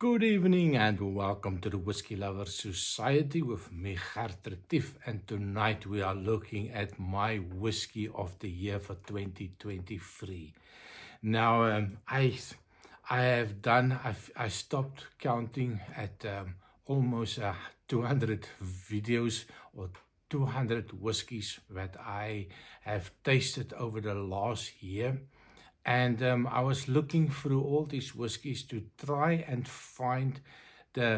Good evening and welcome to the Whiskey Lovers Society with me, Gert Retief, and tonight we are looking at my whiskey of the year for 2023. Now, I stopped counting at almost 200 videos or 200 whiskies that I have tasted over the last year. And I was looking through all these whiskies to try and find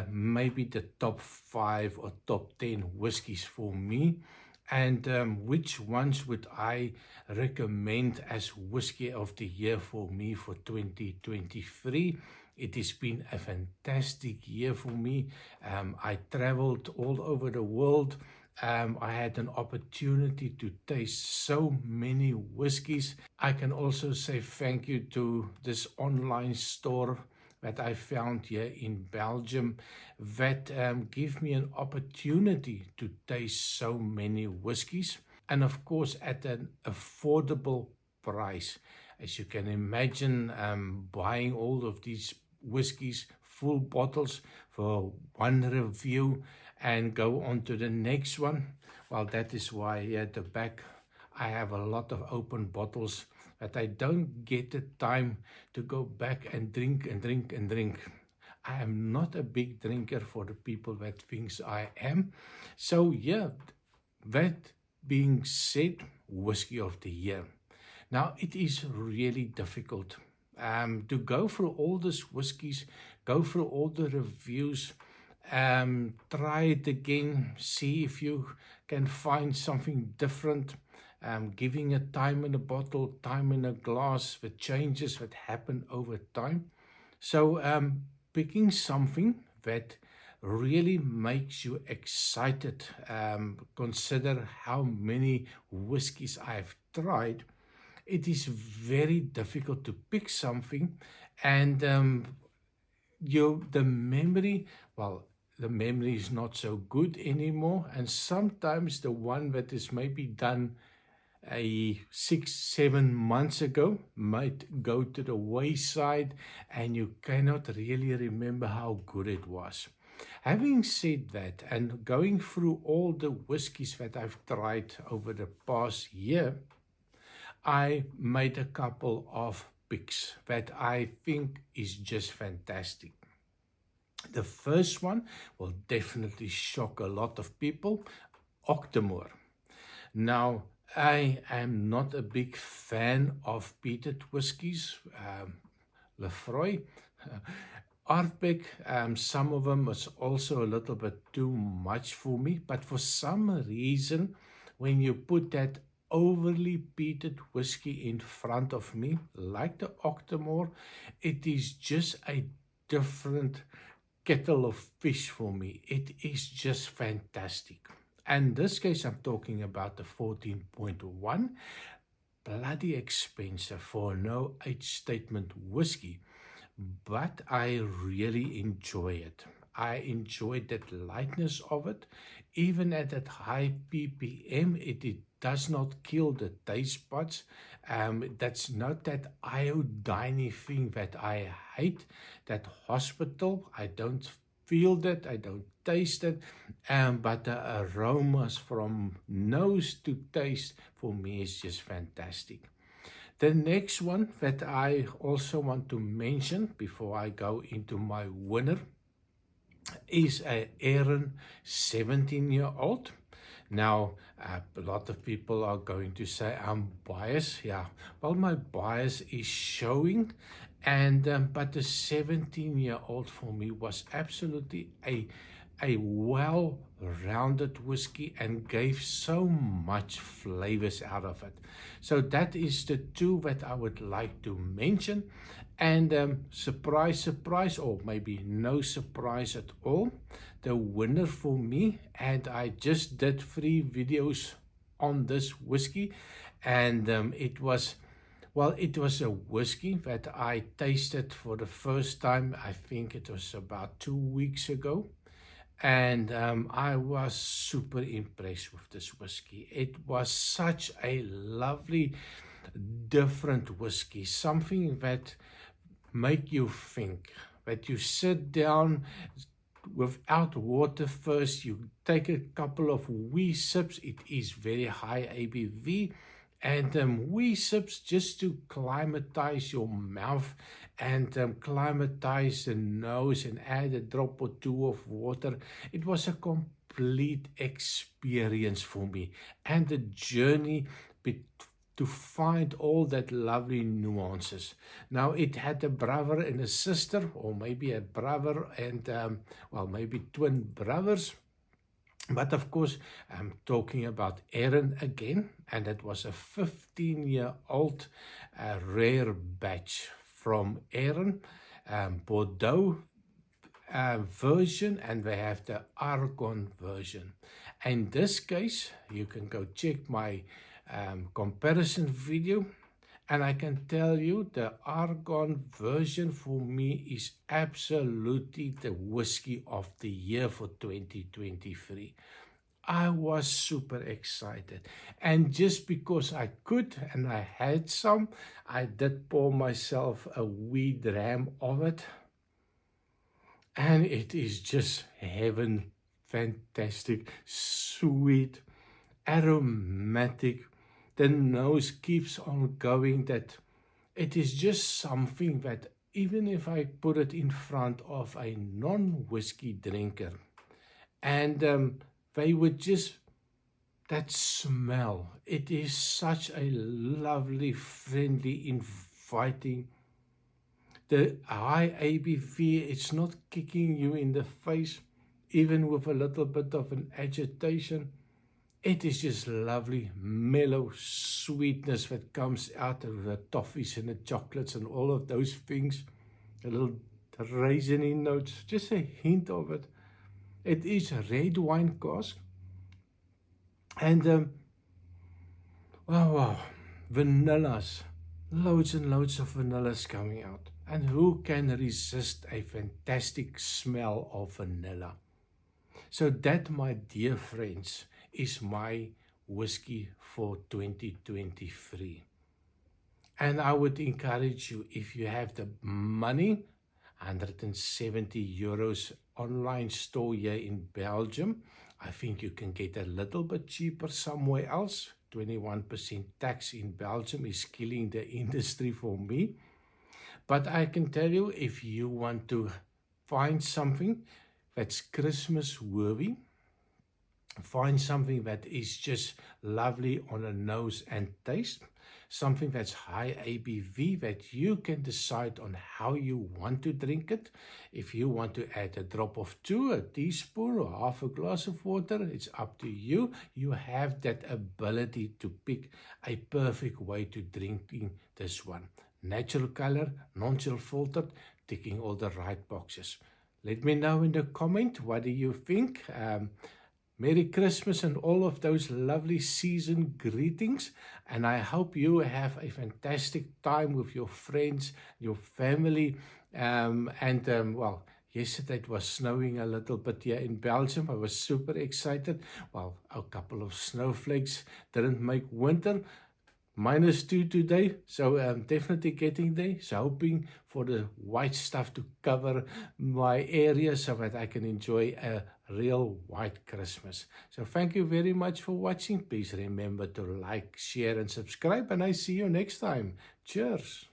maybe the top 5 or top 10 whiskies for me, and which ones would I recommend as whiskey of the year for me for 2023. It has been a fantastic year for me. I traveled all over the world. I had an opportunity to taste so many whiskies. I can also say thank you to this online store that I found here in Belgium that give me an opportunity to taste so many whiskies, and of course at an affordable price. As you can imagine, buying all of these whiskies, full bottles for one review and go on to the next one. Well, that is why at the back I have a lot of open bottles that I don't get the time to go back and drink and drink and drink. I am not a big drinker for the people that thinks I am. So yeah, that being said, whiskey of the year. Now, it is really difficult to go through all these whiskies, go through all the reviews, try it again, see if you can find something different, giving a time in a bottle, time in a glass, the changes that happen over time. So picking something that really makes you excited. Consider how many whiskies I've tried. It is very difficult to pick something, and the memory is not so good anymore, and sometimes the one that is maybe done 6-7 months ago might go to the wayside, and you cannot really remember how good it was. Having said that, and going through all the whiskies that I've tried over the past year, I made a couple of picks that I think is just fantastic. The first one will definitely shock a lot of people, Octomore. Now, I am not a big fan of peated whiskies, Lefroy, Ardbeg. Some of them is also a little bit too much for me, but for some reason, when you put that overly peated whiskey in front of me, like the Octomore, it is just a different kettle of fish for me. It is just fantastic. And in this case, I'm talking about the 14.1, bloody expensive for no age statement whiskey, but I really enjoy it. I enjoyed that lightness of it. Even at that high ppm, it does not kill the taste buds. That's not that iodine thing that I hate, that hospital. I don't feel that, I don't taste it, but the aromas from nose to taste for me is just fantastic. The next one that I also want to mention before I go into my winner is a Argon 17-year-old. Now, a lot of people are going to say I'm biased. Yeah, well, my bias is showing, and but the 17-year-old for me was absolutely a well-rounded whiskey and gave so much flavors out of it. So that is the two that I would like to mention. And surprise, surprise, or maybe no surprise at all, the winner for me, and I just did 3 videos on this whiskey, and it was a whiskey that I tasted for the first time. I think it was about 2 weeks ago. And I was super impressed with this whiskey. It was such a lovely, different whiskey, something that make you think, that you sit down without water first, you take a couple of wee sips. It is very high ABV, and wee sips just to climatize your mouth and climatize the nose, and add a drop or two of water. It was a complete experience for me, and the journey to find all that lovely nuances. Now, it had a brother and a sister, or maybe a brother and, well, maybe twin brothers. But of course, I'm talking about Argon again, and it was a 15-year-old rare batch from Argon, Bordeaux version, and they have the Argon version. In this case, you can go check my comparison video, and I can tell you the Argon version for me is absolutely the whiskey of the year for 2023. I was super excited, and just because I could and I had some, I did pour myself a wee dram of it, and it is just heaven. Fantastic, sweet, aromatic. The nose keeps on going. That it is just something that even if I put it in front of a non-whiskey drinker, and they would just, that smell, it is such a lovely, friendly, inviting. The high ABV, it's not kicking you in the face, even with a little bit of an agitation. It is just lovely, mellow sweetness that comes out of the toffees and the chocolates and all of those things. A little raisiny notes, just a hint of it. It is a red wine cask. And, wow, vanillas. Loads and loads of vanillas coming out. And who can resist a fantastic smell of vanilla? So that, my dear friends, is my whiskey for 2023. And I would encourage you, if you have the money, 170 euros online store here in Belgium. I think you can get a little bit cheaper somewhere else. 21% tax in Belgium is killing the industry for me. But I can tell you, if you want to find something that's Christmas worthy, find something that is just lovely on a nose and taste, something that's high ABV, that you can decide on how you want to drink it. If you want to add a drop of two, a teaspoon, or half a glass of water, it's up to you. You have that ability to pick a perfect way to drinking this one. Natural color, non-chill filtered, ticking all the right boxes. Let me know in the comment, what do you think? Merry Christmas and all of those lovely season greetings. And I hope you have a fantastic time with your friends, your family. Well, yesterday it was snowing a little bit here in Belgium. I was super excited. Well, a couple of snowflakes didn't make winter. -2 today, so I'm definitely getting there. So hoping for the white stuff to cover my area so that I can enjoy a real white Christmas. So thank you very much for watching. Please remember to like, share and subscribe, and I see you next time. Cheers.